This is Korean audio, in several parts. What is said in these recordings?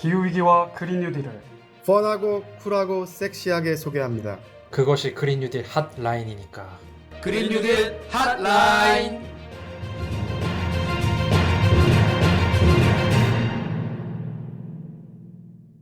기후위기와 그린 뉴딜을 펀하고 쿨하고 섹시하게 소개합니다. 그것이 그린 뉴딜 핫라인이니까. 그린 뉴딜 핫라인.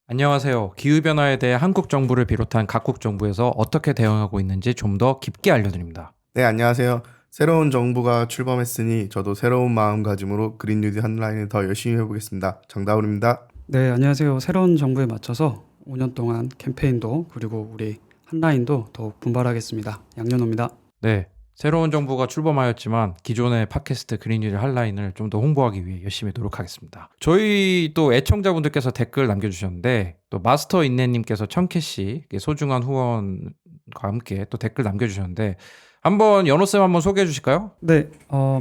안녕하세요. 기후변화에 대해 한국 정부를 비롯한 각국 정부에서 어떻게 대응하고 있는지 좀 더 깊게 알려드립니다. 네, 안녕하세요. 새로운 정부가 출범했으니 저도 새로운 마음가짐으로 그린 뉴딜 핫라인을 더 열심히 해보겠습니다. 정다운입니다. 네, 안녕하세요. 새로운 정부에 맞춰서 5년 동안 캠페인도 그리고 우리 한라인도 더욱 분발하겠습니다. 양현호입니다. 네, 새로운 정부가 출범하였지만 기존의 팟캐스트 그린 뉴딜 핫라인을 좀 더 홍보하기 위해 열심히 노력하겠습니다. 저희 또 애청자분들께서 댓글 남겨주셨는데 또 마스터 인내님께서 1000캐시 소중한 후원과 함께 또 댓글 남겨주셨는데 한번 연호쌤 한번 소개해 주실까요? 네,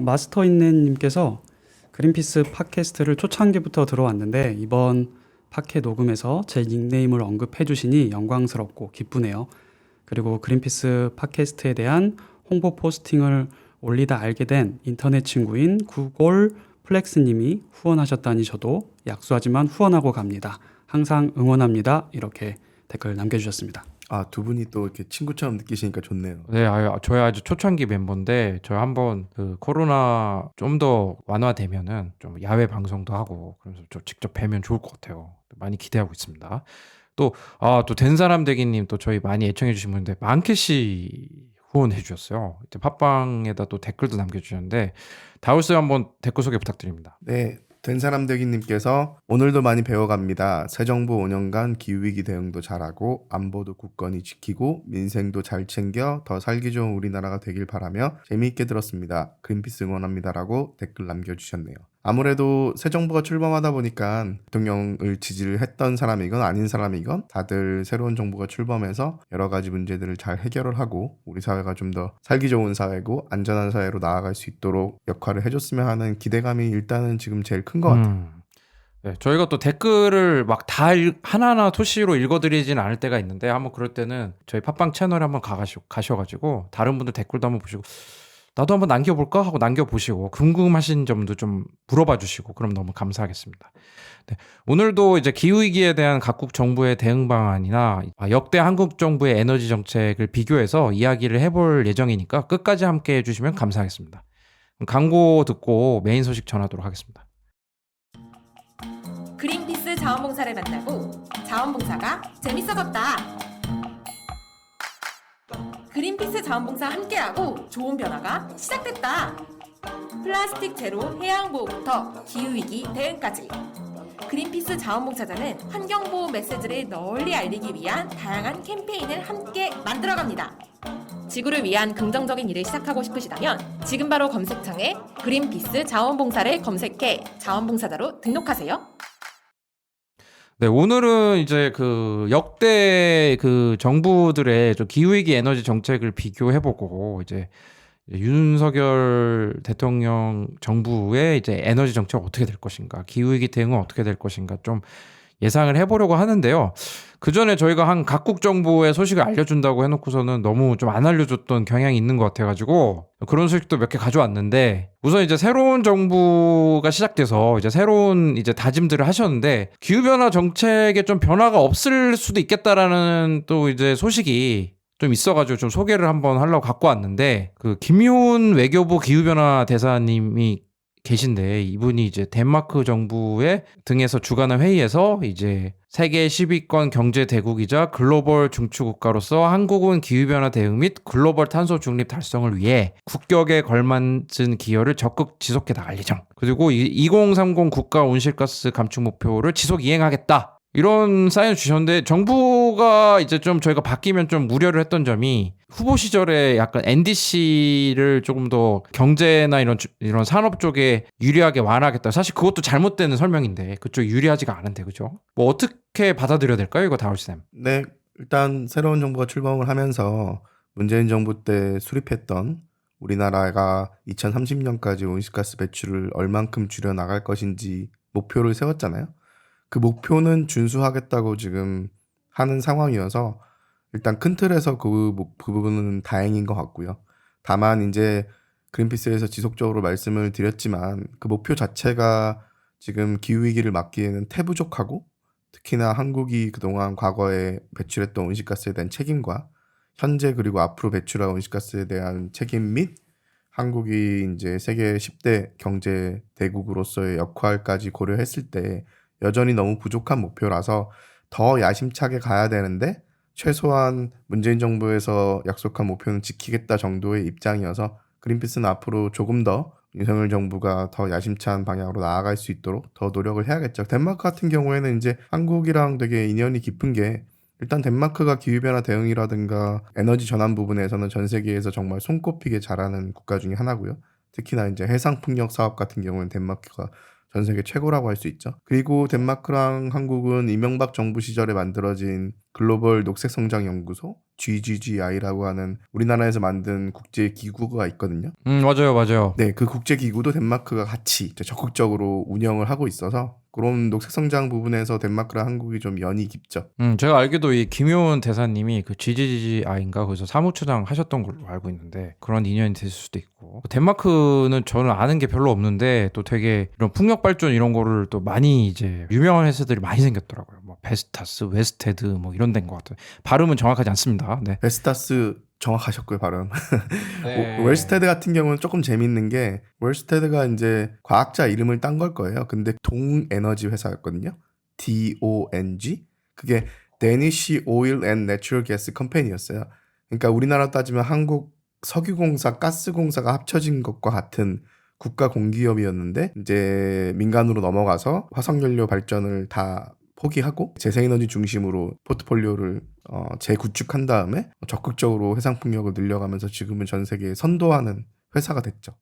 마스터인네님께서 그린피스 팟캐스트를 초창기부터 들어왔는데 이번 팟캐 녹음에서 제 닉네임을 언급해 주시니 영광스럽고 기쁘네요. 그리고 그린피스 팟캐스트에 대한 홍보 포스팅을 올리다 알게 된 인터넷 친구인 구골 플렉스님이 후원하셨다니 저도 약소하지만 후원하고 갑니다. 항상 응원합니다. 이렇게 댓글 남겨주셨습니다. 두 분이 또 이렇게 친구처럼 느끼시니까 좋네요. 네, 저희 아주 초창기 멤버인데 저희 한번 그 코로나 좀 더 완화되면은 좀 야외 방송도 하고 그래서 저 직접 뵈면 좋을 것 같아요. 많이 기대하고 있습니다. 또 된 사람 되기님 또 저희 많이 애청해 주신 분인데 만캐시 후원해 주셨어요. 이제 팟빵에다 또 댓글도 남겨주셨는데 다울쌤 한번 댓글 소개 부탁드립니다. 네, 된 사람 되기님께서 오늘도 많이 배워갑니다. 새 정부 5년간 기후위기 대응도 잘하고 안보도 굳건히 지키고 민생도 잘 챙겨 더 살기 좋은 우리나라가 되길 바라며 재미있게 들었습니다. 그린피스 응원합니다라고 댓글 남겨주셨네요. 아무래도 새 정부가 출범하다 보니까 대통령을 지지를 했던 사람이건 아닌 사람이건 다들 새로운 정부가 출범해서 여러 가지 문제들을 잘 해결을 하고 우리 사회가 좀 더 살기 좋은 사회고 안전한 사회로 나아갈 수 있도록 역할을 해줬으면 하는 기대감이 일단은 지금 제일 큰 것 같아요. 네, 저희가 또 댓글을 막 다 하나하나 토시로 읽어드리진 않을 때가 있는데 한번 그럴 때는 저희 팟빵 채널에 한번 가셔가지고 다른 분들 댓글도 한번 보시고 나도 한번 남겨볼까 하고 남겨보시고 궁금하신 점도 좀 물어봐 주시고 그럼 너무 감사하겠습니다. 네, 오늘도 이제 기후위기에 대한 각국 정부의 대응 방안이나 역대 한국 정부의 에너지 정책을 비교해서 이야기를 해볼 예정이니까 끝까지 함께 해주시면 감사하겠습니다. 광고 듣고 메인 소식 전하도록 하겠습니다. 그린피스 자원봉사를 만나고 자원봉사가 재밌어졌다. 그린피스 자원봉사 함께하고 좋은 변화가 시작됐다. 플라스틱 제로 해양보호부터 기후위기 대응까지 그린피스 자원봉사자는 환경보호 메시지를 널리 알리기 위한 다양한 캠페인을 함께 만들어갑니다. 지구를 위한 긍정적인 일을 시작하고 싶으시다면 지금 바로 검색창에 그린피스 자원봉사를 검색해 자원봉사자로 등록하세요. 네, 오늘은 이제 그 역대 그 정부들의 좀 기후위기 에너지 정책을 비교해보고 이제 윤석열 대통령 정부의 이제 에너지 정책 어떻게 될 것인가, 기후위기 대응은 어떻게 될 것인가 좀 예상을 해보려고 하는데요. 그 전에 저희가 한 각국 정부의 소식을 알려준다고 해놓고서는 너무 좀 안 알려줬던 경향이 있는 것 같아가지고 그런 소식도 몇 개 가져왔는데 우선 이제 새로운 정부가 시작돼서 이제 새로운 이제 다짐들을 하셨는데 기후변화 정책에 좀 변화가 없을 수도 있겠다라는 또 이제 소식이 좀 있어가지고 좀 소개를 한번 하려고 갖고 왔는데 그 김효은 외교부 기후변화 대사님이 계신데 이분이 이제 덴마크 정부의 등에서 주관한 회의에서 이제 세계 10위권 경제 대국이자 글로벌 중추국가로서 한국은 기후변화 대응 및 글로벌 탄소 중립 달성을 위해 국격에 걸맞은 기여를 적극 지속해 나갈 예정. 그리고 2030 국가 온실가스 감축 목표를 지속 이행하겠다. 이런 사인을 주셨는데 정부가 이제 좀 저희가 바뀌면 좀 우려를 했던 점이 후보 시절에 약간 NDC를 조금 더 경제나 이런 산업 쪽에 유리하게 완화하겠다. 사실 그것도 잘못된 설명인데 그쪽 유리하지가 않은데 그죠? 뭐 어떻게 받아들여야 될까요? 이거 다울쌤. 네, 일단 새로운 정부가 출범을 하면서 문재인 정부 때 수립했던 우리나라가 2030년까지 온실가스 배출을 얼만큼 줄여 나갈 것인지 목표를 세웠잖아요. 그 목표는 준수하겠다고 지금 하는 상황이어서 일단 큰 틀에서 그 부분은 다행인 것 같고요. 다만 이제 그린피스에서 지속적으로 말씀을 드렸지만 그 목표 자체가 지금 기후위기를 막기에는 태부족하고 특히나 한국이 그동안 과거에 배출했던 온실가스에 대한 책임과 현재 그리고 앞으로 배출할 온실가스에 대한 책임 및 한국이 이제 세계 10대 경제 대국으로서의 역할까지 고려했을 때 여전히 너무 부족한 목표라서 더 야심차게 가야 되는데 최소한 문재인 정부에서 약속한 목표는 지키겠다 정도의 입장이어서 그린피스는 앞으로 조금 더 윤석열 정부가 더 야심찬 방향으로 나아갈 수 있도록 더 노력을 해야겠죠. 덴마크 같은 경우에는 이제 한국이랑 되게 인연이 깊은 게 일단 덴마크가 기후변화 대응이라든가 에너지 전환 부분에서는 전 세계에서 정말 손꼽히게 잘하는 국가 중에 하나고요. 특히나 이제 해상풍력 사업 같은 경우는 덴마크가 전 세계 최고라고 할 수 있죠. 그리고 덴마크랑 한국은 이명박 정부 시절에 만들어진 글로벌 녹색성장연구소 GGGI라고 하는 우리나라에서 만든 국제기구가 있거든요. 맞아요. 네, 그 국제기구도 덴마크가 같이 이제 적극적으로 운영을 하고 있어서 그런 녹색성장 부분에서 덴마크랑 한국이 좀 연이 깊죠. 제가 알기도 이 김효은 대사님이 그 GGGI인가 거기서 사무처장 하셨던 걸로 알고 있는데 그런 인연이 됐을 수도 있고 덴마크는 저는 아는 게 별로 없는데 또 되게 이런 풍력 발전 이런 거를 또 많이 이제 유명한 회사들이 많이 생겼더라고요. 뭐 베스타스, 웨스테드 뭐 이런 데인 것 같아요. 발음은 정확하지 않습니다. 네. 베스타스 정확하셨고요, 발음. 네. 웰스테드 같은 경우는 조금 재밌는 게 웰스테드가 이제 과학자 이름을 딴 걸 거예요. 근데 동에너지 회사였거든요. DONG. 그게 데니시 오일 앤 내추럴 가스 컴퍼니였어요. 그러니까 우리나라 따지면 한국 석유공사, 가스공사가 합쳐진 것과 같은 국가 공기업이었는데 이제 민간으로 넘어가서 화석연료 발전을 다 포기하고 재생에너지 중심으로 포트폴리오를 재구축한 다음에 적극적으로 해상풍력을 늘려가면서 지금은 전 세계에 선도하는 회사가 됐죠.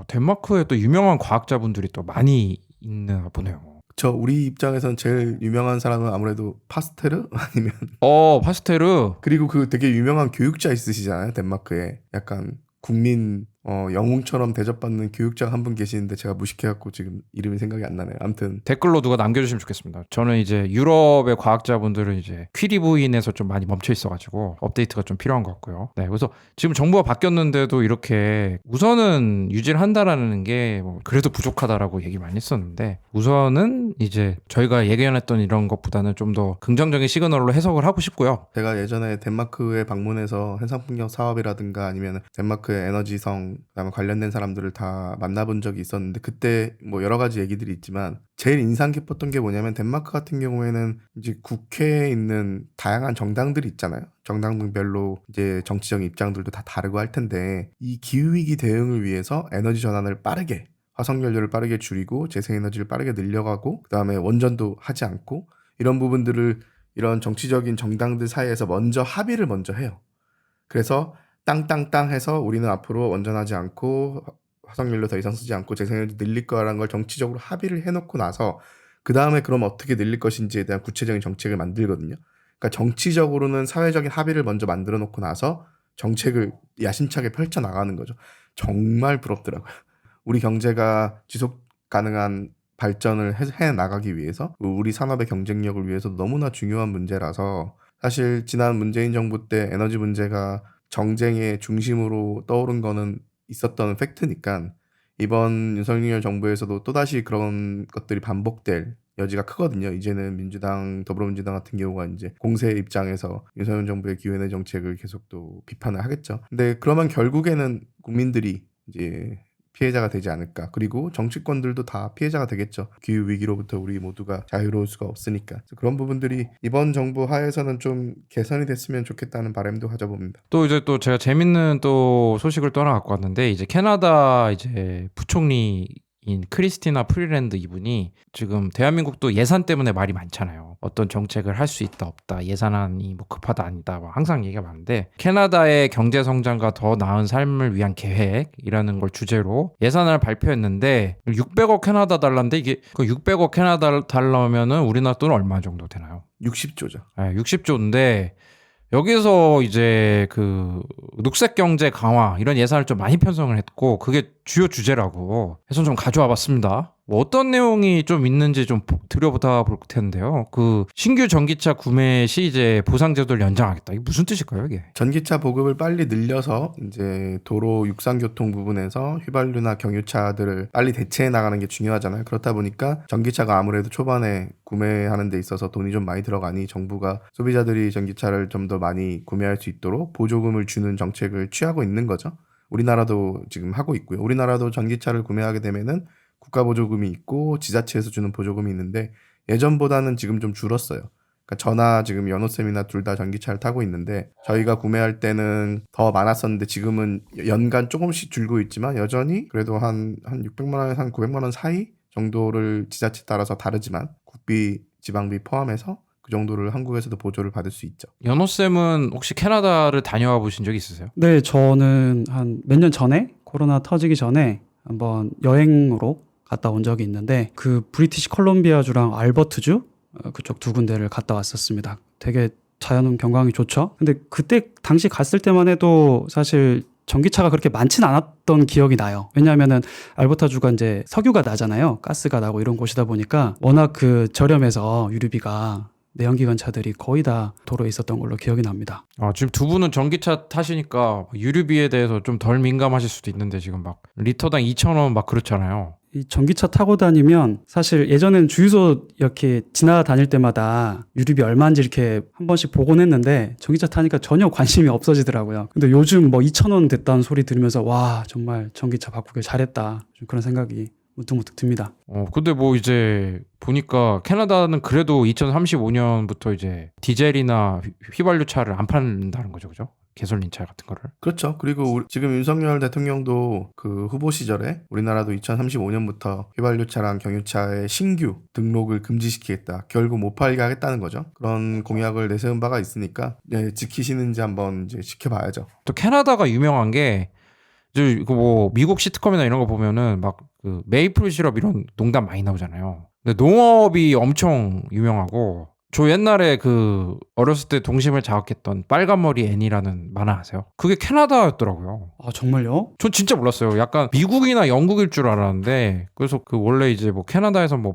덴마크에 또 유명한 과학자분들이 또 많이 있나 보네요. 우리 입장에서는 제일 유명한 사람은 아무래도 파스테르 아니면 파스테르. 그리고 그 되게 유명한 교육자 있으시잖아요. 덴마크에 약간 국민 영웅처럼 대접받는 교육자가 한 분 계시는데 제가 무식해갖고 지금 이름이 생각이 안 나네요. 아무튼 댓글로 누가 남겨주시면 좋겠습니다. 저는 이제 유럽의 과학자분들은 이제 퀴리 부인에서 좀 많이 멈춰 있어가지고 업데이트가 좀 필요한 것 같고요. 네, 그래서 지금 정부가 바뀌었는데도 이렇게 우선은 유지를 한다라는 게 뭐 그래도 부족하다라고 얘기 많이 했었는데 우선은 이제 저희가 예견했던 이런 것보다는 좀 더 긍정적인 시그널로 해석을 하고 싶고요. 제가 예전에 덴마크에 방문해서 해상풍력 사업이라든가 아니면 덴마크의 에너지성 그다음에 관련된 사람들을 다 만나본 적이 있었는데 그때 뭐 여러 가지 얘기들이 있지만 제일 인상 깊었던 게 뭐냐면 덴마크 같은 경우에는 이제 국회에 있는 다양한 정당들이 있잖아요. 정당별로 이제 정치적인 입장들도 다 다르고 할 텐데 이 기후위기 대응을 위해서 에너지 전환을 빠르게 화석연료를 빠르게 줄이고 재생에너지를 빠르게 늘려가고 그다음에 원전도 하지 않고 이런 부분들을 이런 정치적인 정당들 사이에서 먼저 합의를 먼저 해요. 그래서 땅땅땅 해서 우리는 앞으로 원전하지 않고 화석연료 더 이상 쓰지 않고 재생에너지 늘릴 거라는 걸 정치적으로 합의를 해놓고 나서 그 다음에 그럼 어떻게 늘릴 것인지에 대한 구체적인 정책을 만들거든요. 그러니까 정치적으로는 사회적인 합의를 먼저 만들어 놓고 나서 정책을 야심차게 펼쳐나가는 거죠. 정말 부럽더라고요. 우리 경제가 지속 가능한 발전을 해 나가기 위해서 우리 산업의 경쟁력을 위해서 너무나 중요한 문제라서 사실 지난 문재인 정부 때 에너지 문제가 정쟁의 중심으로 떠오른 거는 있었던 팩트니까 이번 윤석열 정부에서도 또다시 그런 것들이 반복될 여지가 크거든요. 이제는 민주당, 더불어민주당 같은 경우가 이제 공세 입장에서 윤석열 정부의 기후에너지 정책을 계속 또 비판을 하겠죠. 근데 그러면 결국에는 국민들이 이제 피해자가 되지 않을까. 그리고 정치권들도 다 피해자가 되겠죠. 기후위기로부터 우리 모두가 자유로울 수가 없으니까. 그런 부분들이 이번 정부 하에서는 좀 개선이 됐으면 좋겠다는 바람도 가져봅니다. 또 이제 또 제가 재밌는 또 소식을 또 하나 갖고 왔는데 이제 캐나다 이제 부총리인 크리스티나 프리랜드 이분이 지금 대한민국도 예산 때문에 말이 많잖아요. 어떤 정책을 할 수 있다 없다 예산안이 뭐 급하다 아니다 뭐 항상 얘기가 많은데 캐나다의 경제 성장과 더 나은 삶을 위한 계획이라는 걸 주제로 예산을 발표했는데 600억 캐나다 달러인데 이게 그 600억 캐나다 달러면은 우리나라 돈은 얼마 정도 되나요? 60조죠. 네, 60조인데 여기서 이제 그 녹색 경제 강화 이런 예산을 좀 많이 편성을 했고 그게 주요 주제라고 해서 좀 가져와 봤습니다. 뭐 어떤 내용이 좀 있는지 좀 들여보다 볼 텐데요. 그 신규 전기차 구매 시 이제 보상 제도를 연장하겠다. 이게 무슨 뜻일까요, 이게? 전기차 보급을 빨리 늘려서 이제 도로 육상교통 부분에서 휘발유나 경유차들을 빨리 대체해 나가는 게 중요하잖아요. 그렇다 보니까 전기차가 아무래도 초반에 구매하는 데 있어서 돈이 좀 많이 들어가니 정부가 소비자들이 전기차를 좀 더 많이 구매할 수 있도록 보조금을 주는 정책을 취하고 있는 거죠. 우리나라도 지금 하고 있고요. 우리나라도 전기차를 구매하게 되면은 국가 보조금이 있고 지자체에서 주는 보조금이 있는데 예전보다는 지금 좀 줄었어요. 그러니까 저나 지금 연호쌤이나 둘 다 전기차를 타고 있는데 저희가 구매할 때는 더 많았었는데 지금은 연간 조금씩 줄고 있지만 여전히 그래도 한 600만 원에서 한 900만 원 사이 정도를 지자체 따라서 다르지만 국비, 지방비 포함해서 그 정도를 한국에서도 보조를 받을 수 있죠. 연호쌤은 혹시 캐나다를 다녀와 보신 적 있으세요? 네, 저는 한 몇 년 전에 코로나 터지기 전에 한번 여행으로 갔다 온 적이 있는데 그 브리티시 콜롬비아주랑 알버트주 그쪽 두 군데를 갔다 왔었습니다. 되게 자연 경관이 좋죠. 근데 그때 당시 갔을 때만 해도 사실 전기차가 그렇게 많진 않았던 기억이 나요. 왜냐하면은 알버타주가 이제 석유가 나잖아요. 가스가 나고 이런 곳이다 보니까 워낙 그 저렴해서 유류비가 내연기관차들이 거의 다 도로에 있었던 걸로 기억이 납니다. 지금 두 분은 전기차 타시니까 유류비에 대해서 좀 덜 민감하실 수도 있는데 지금 막 리터당 2,000원 막 그렇잖아요. 이 전기차 타고 다니면 사실 예전엔 주유소 이렇게 지나다닐 때마다 유류비 얼마인지 이렇게 한 번씩 보곤 했는데 전기차 타니까 전혀 관심이 없어지더라고요. 근데 요즘 뭐 2,000원 됐다는 소리 들으면서 와 정말 전기차 바꾸길 잘했다 좀 그런 생각이 문득문득 듭니다. 근데 뭐 이제 보니까 캐나다는 그래도 2035년부터 이제 디젤이나 휘발유차를 안 판다는 거죠, 그죠? 개솔린차 같은 거를. 그렇죠. 그리고 지금 윤석열 대통령도 그 후보 시절에 우리나라도 2035년부터 휘발유차랑 경유차의 신규 등록을 금지시키겠다. 결국 못 팔게 하겠다는 거죠. 그런 공약을 내세운 바가 있으니까 지키시는지 한번 이제 지켜봐야죠. 또 캐나다가 유명한 게 이제 뭐 미국 시트콤이나 이런 거 보면은 막 그 메이플 시럽 이런 농담 많이 나오잖아요. 근데 농업이 엄청 유명하고 저 옛날에 그 어렸을 때 동심을 자극했던 빨간머리 애니라는 만화 아세요? 그게 캐나다였더라고요. 아 정말요? 전 진짜 몰랐어요. 약간 미국이나 영국일 줄 알았는데 그래서 그 원래 이제 뭐 캐나다에서 뭐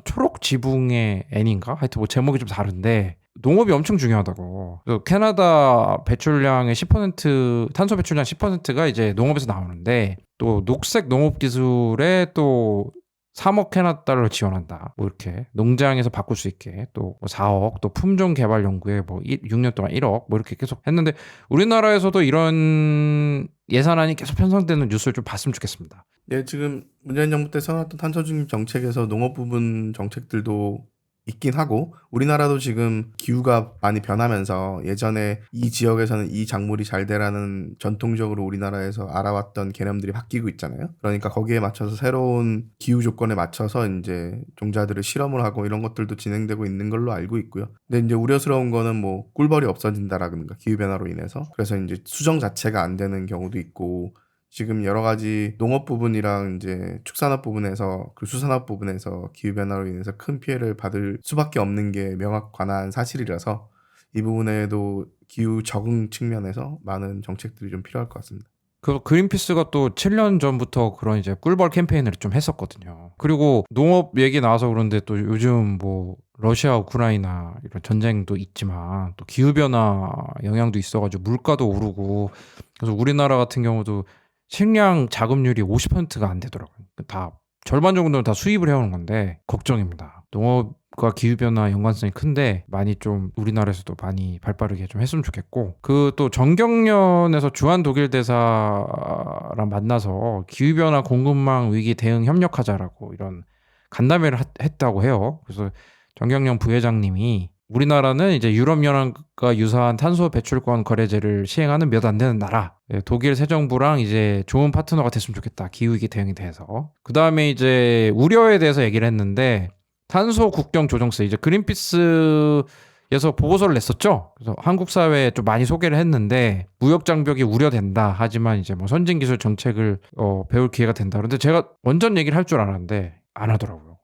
초록 지붕의 애니인가? 하여튼 뭐 제목이 좀 다른데 농업이 엄청 중요하다고. 그래서 캐나다 배출량의 10% 탄소 배출량 10%가 이제 농업에서 나오는데 또 녹색 농업 기술에 또 3억 캐나다를 지원한다. 뭐 이렇게 농장에서 바꿀 수 있게 또 4억 또 품종 개발 연구에 뭐 6년 동안 1억 뭐 이렇게 계속 했는데 우리나라에서도 이런 예산안이 계속 편성되는 뉴스를 좀 봤으면 좋겠습니다. 네, 지금 문재인 정부 때 세워놨던 탄소 중립 정책에서 농업 부분 정책들도 있긴 하고 우리나라도 지금 기후가 많이 변하면서 예전에 이 지역에서는 이 작물이 잘 되라는 전통적으로 우리나라에서 알아왔던 개념들이 바뀌고 있잖아요. 그러니까 거기에 맞춰서 새로운 기후 조건에 맞춰서 이제 종자들을 실험을 하고 이런 것들도 진행되고 있는 걸로 알고 있고요. 근데 이제 우려스러운 거는 뭐 꿀벌이 없어진다라든가 기후 변화로 인해서 그래서 이제 수정 자체가 안 되는 경우도 있고 지금 여러 가지 농업 부분이랑 이제 축산업 부분에서 그 수산업 부분에서 기후변화로 인해서 큰 피해를 받을 수밖에 없는 게 명확한 사실이라서 이 부분에도 기후 적응 측면에서 많은 정책들이 좀 필요할 것 같습니다. 그 그린피스가 또 7년 전부터 그런 이제 꿀벌 캠페인을 좀 했었거든요. 그리고 농업 얘기 나와서 그런데 또 요즘 뭐 러시아, 우크라이나 이런 전쟁도 있지만 또 기후변화 영향도 있어가지고 물가도 오르고 그래서 우리나라 같은 경우도 식량 자급률이 50%가 안 되더라고요. 다 절반 정도는 다 수입을 해오는 건데 걱정입니다. 농업과 기후변화 연관성이 큰데 많이 좀 우리나라에서도 많이 발빠르게 좀 했으면 좋겠고 그 또 정경련에서 주한 독일 대사랑 만나서 기후변화 공급망 위기 대응 협력하자라고 이런 간담회를 했다고 해요. 그래서 정경련 부회장님이 우리나라는 이제 유럽연합과 유사한 탄소 배출권 거래제를 시행하는 몇 안 되는 나라. 독일 새 정부랑 이제 좋은 파트너가 됐으면 좋겠다. 기후위기 대응에 대해서. 그 다음에 이제 우려에 대해서 얘기를 했는데 탄소 국경 조정세 이제 그린피스에서 보고서를 냈었죠. 그래서 한국 사회에 좀 많이 소개를 했는데 무역 장벽이 우려된다. 하지만 이제 뭐 선진 기술 정책을 배울 기회가 된다. 그런데 제가 원전 얘기를 할 줄 알았는데 안 하더라고요.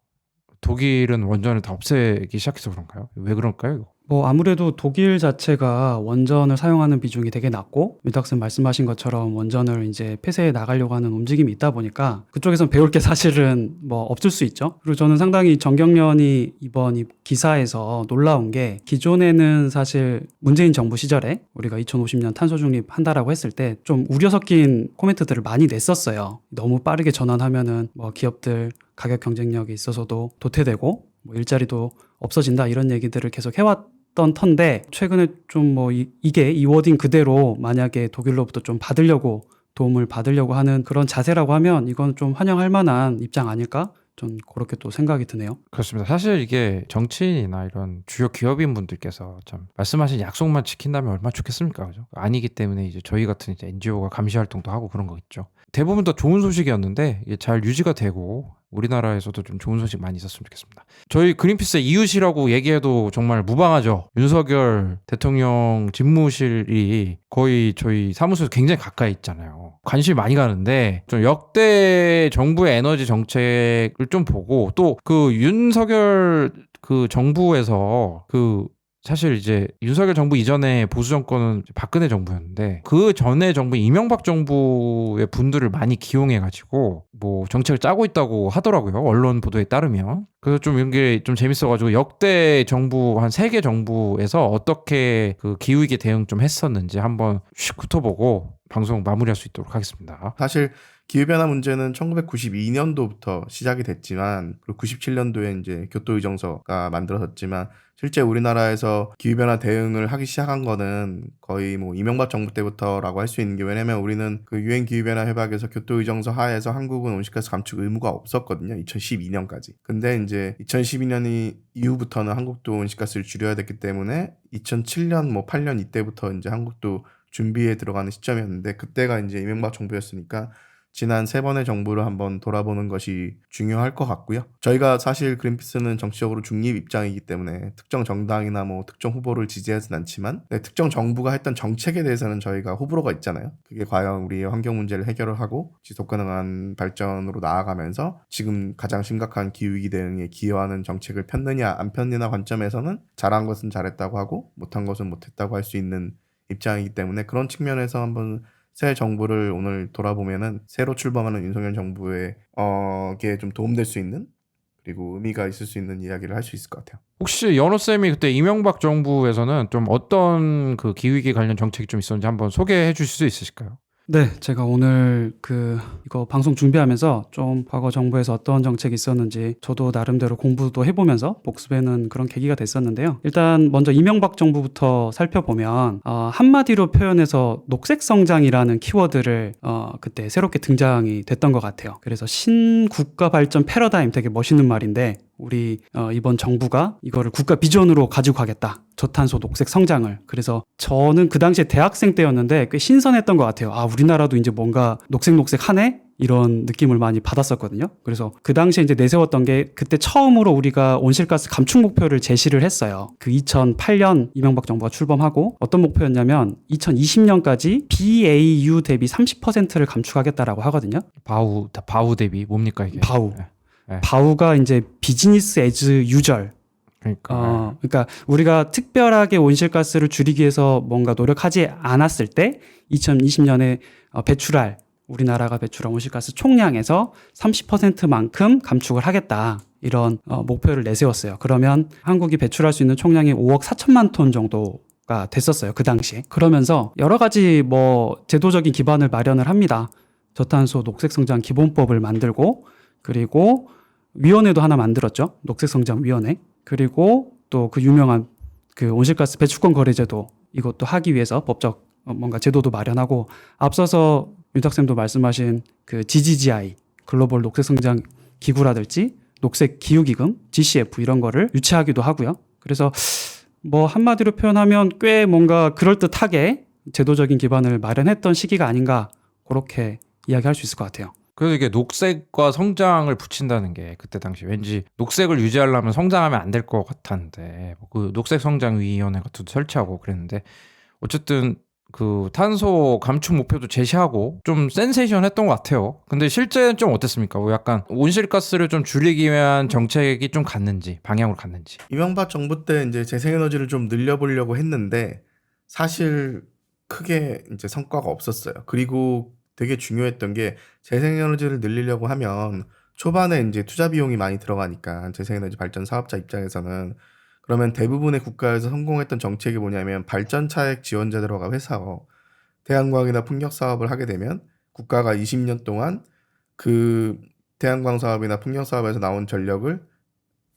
독일은 원전을 다 없애기 시작해서 그런가요? 왜 그럴까요? 이거? 뭐 아무래도 독일 자체가 원전을 사용하는 비중이 되게 낮고 유탁쌤 말씀하신 것처럼 원전을 이제 폐쇄해 나가려고 하는 움직임이 있다 보니까 그쪽에선 배울 게 사실은 뭐 없을 수 있죠. 그리고 저는 상당히 정경련이 이번 이 기사에서 놀라운 게 기존에는 사실 문재인 정부 시절에 우리가 2050년 탄소 중립 한다라고 했을 때 좀 우려 섞인 코멘트들을 많이 냈었어요. 너무 빠르게 전환하면은 뭐 기업들 가격 경쟁력이 있어서도 도태되고 뭐 일자리도 없어진다 이런 얘기들을 계속 해왔던 터인데 최근에 좀 뭐 이게 이 워딩 그대로 만약에 독일로부터 좀 도움을 받으려고 하는 그런 자세라고 하면 이건 좀 환영할 만한 입장 아닐까? 좀 그렇게 또 생각이 드네요. 그렇습니다. 사실 이게 정치인이나 이런 주요 기업인 분들께서 참 말씀하신 약속만 지킨다면 얼마나 좋겠습니까? 그죠? 아니기 때문에 이제 저희 같은 이제 NGO가 감시 활동도 하고 그런 거 있죠. 대부분 다 좋은 소식이었는데 이게 잘 유지가 되고 우리나라에서도 좀 좋은 소식 많이 있었으면 좋겠습니다. 저희 그린피스의 이웃이라고 얘기해도 정말 무방하죠. 윤석열 대통령 집무실이 거의 저희 사무소에서 굉장히 가까이 있잖아요. 관심이 많이 가는데 좀 역대 정부의 에너지 정책을 좀 보고 또 그 윤석열 그 정부에서 그 사실 이제 윤석열 정부 이전에 보수 정권은 박근혜 정부였는데 그 전에 정부 이명박 정부의 분들을 많이 기용해가지고 뭐 정책을 짜고 있다고 하더라고요. 언론 보도에 따르면. 그래서 좀 이런 게 좀 재밌어가지고 역대 정부 한 3개 정부에서 어떻게 그 기후위기 대응 좀 했었는지 한번 슉 훑어보고 방송 마무리할 수 있도록 하겠습니다. 사실 기후변화 문제는 1992년도부터 시작이 됐지만 그리고 97년도에 이제 교토의정서가 만들어졌지만 실제 우리나라에서 기후변화 대응을 하기 시작한 거는 거의 뭐 이명박 정부 때부터라고 할 수 있는 게 왜냐면 우리는 그 유엔 기후변화 협약에서 교토의정서 하에서 한국은 온실가스 감축 의무가 없었거든요. 2012년까지. 근데 이제 2012년 이후부터는 한국도 온실가스를 줄여야 됐기 때문에 2007년 뭐 8년 이때부터 이제 한국도 준비에 들어가는 시점이었는데 그때가 이제 이명박 정부였으니까 지난 3번의 정부를 한번 돌아보는 것이 중요할 것 같고요. 저희가 사실 그린피스는 정치적으로 중립 입장이기 때문에 특정 정당이나 뭐 특정 후보를 지지하진 않지만 특정 정부가 했던 정책에 대해서는 저희가 호불호가 있잖아요. 그게 과연 우리의 환경 문제를 해결을 하고 지속 가능한 발전으로 나아가면서 지금 가장 심각한 기후위기 대응에 기여하는 정책을 폈느냐 안 폈느냐 관점에서는 잘한 것은 잘했다고 하고 못한 것은 못했다고 할 수 있는 입장이기 때문에 그런 측면에서 한번 새 정부를 오늘 돌아보면은 새로 출범하는 윤석열 정부에 좀 도움될 수 있는 그리고 의미가 있을 수 있는 이야기를 할 수 있을 것 같아요. 혹시 연호쌤이 그때 이명박 정부에서는 좀 어떤 그 기후위기 관련 정책이 좀 있었는지 한번 소개해 주실 수 있으실까요? 네, 제가 오늘 이거 방송 준비하면서 좀 과거 정부에서 어떤 정책이 있었는지 저도 나름대로 공부도 해보면서 복습하는 그런 계기가 됐었는데요. 일단 먼저 이명박 정부부터 살펴보면 한마디로 표현해서 녹색성장이라는 키워드를 그때 새롭게 등장이 됐던 것 같아요. 그래서 신국가 발전 패러다임 되게 멋있는 말인데 우리 이번 정부가 이거를 국가 비전으로 가지고 가겠다. 저탄소 녹색 성장을. 그래서 저는 그 당시에 대학생 때였는데 꽤 신선했던 것 같아요. 아, 우리나라도 이제 뭔가 녹색하네? 이런 느낌을 많이 받았었거든요. 그래서 그 당시에 이제 내세웠던 게 그때 처음으로 우리가 온실가스 감축 목표를 제시를 했어요. 그 2008년 이명박 정부가 출범하고 어떤 목표였냐면 2020년까지 BAU 대비 30%를 감축하겠다라고 하거든요. 바우 대비 뭡니까 이게? 바우. 네. 바우가 이제 비즈니스 에즈 유절. 그러니까 우리가 특별하게 온실가스를 줄이기 위해서 뭔가 노력하지 않았을 때 2020년에 우리나라가 배출한 온실가스 총량에서 30%만큼 감축을 하겠다. 이런 목표를 내세웠어요. 그러면 한국이 배출할 수 있는 총량이 5억 4천만 톤 정도가 됐었어요. 그 당시에. 그러면서 여러 가지 뭐 제도적인 기반을 마련을 합니다. 저탄소 녹색성장 기본법을 만들고 그리고 위원회도 하나 만들었죠. 녹색성장위원회. 그리고 또 그 유명한 그 온실가스 배출권 거래제도 이것도 하기 위해서 법적 뭔가 제도도 마련하고 앞서서 윤탁쌤도 말씀하신 그 GGGI 글로벌 녹색성장 기구라든지 녹색 기후기금 GCF 이런 거를 유치하기도 하고요. 그래서 뭐 한마디로 표현하면 꽤 뭔가 그럴듯하게 제도적인 기반을 마련했던 시기가 아닌가 그렇게 이야기할 수 있을 것 같아요. 그래서 이게 녹색과 성장을 붙인다는 게 그때 당시 왠지 녹색을 유지하려면 성장하면 안 될 것 같았는데 그 녹색성장위원회 같은 것도 설치하고 그랬는데 어쨌든 그 탄소 감축 목표도 제시하고 좀 센세이션했던 것 같아요. 근데 실제는 좀 어땠습니까? 뭐 약간 온실가스를 좀 줄이기 위한 정책이 좀 갔는지 방향으로 갔는지. 이명박 정부 때 이제 재생에너지를 좀 늘려보려고 했는데 사실 크게 이제 성과가 없었어요. 그리고 되게 중요했던 게 재생에너지를 늘리려고 하면 초반에 이제 투자 비용이 많이 들어가니까 재생에너지 발전 사업자 입장에서는 그러면 대부분의 국가에서 성공했던 정책이 뭐냐면 발전 차액 지원 제도가 회사어 태양광이나 풍력 사업을 하게 되면 국가가 20년 동안 그 태양광 사업이나 풍력 사업에서 나온 전력을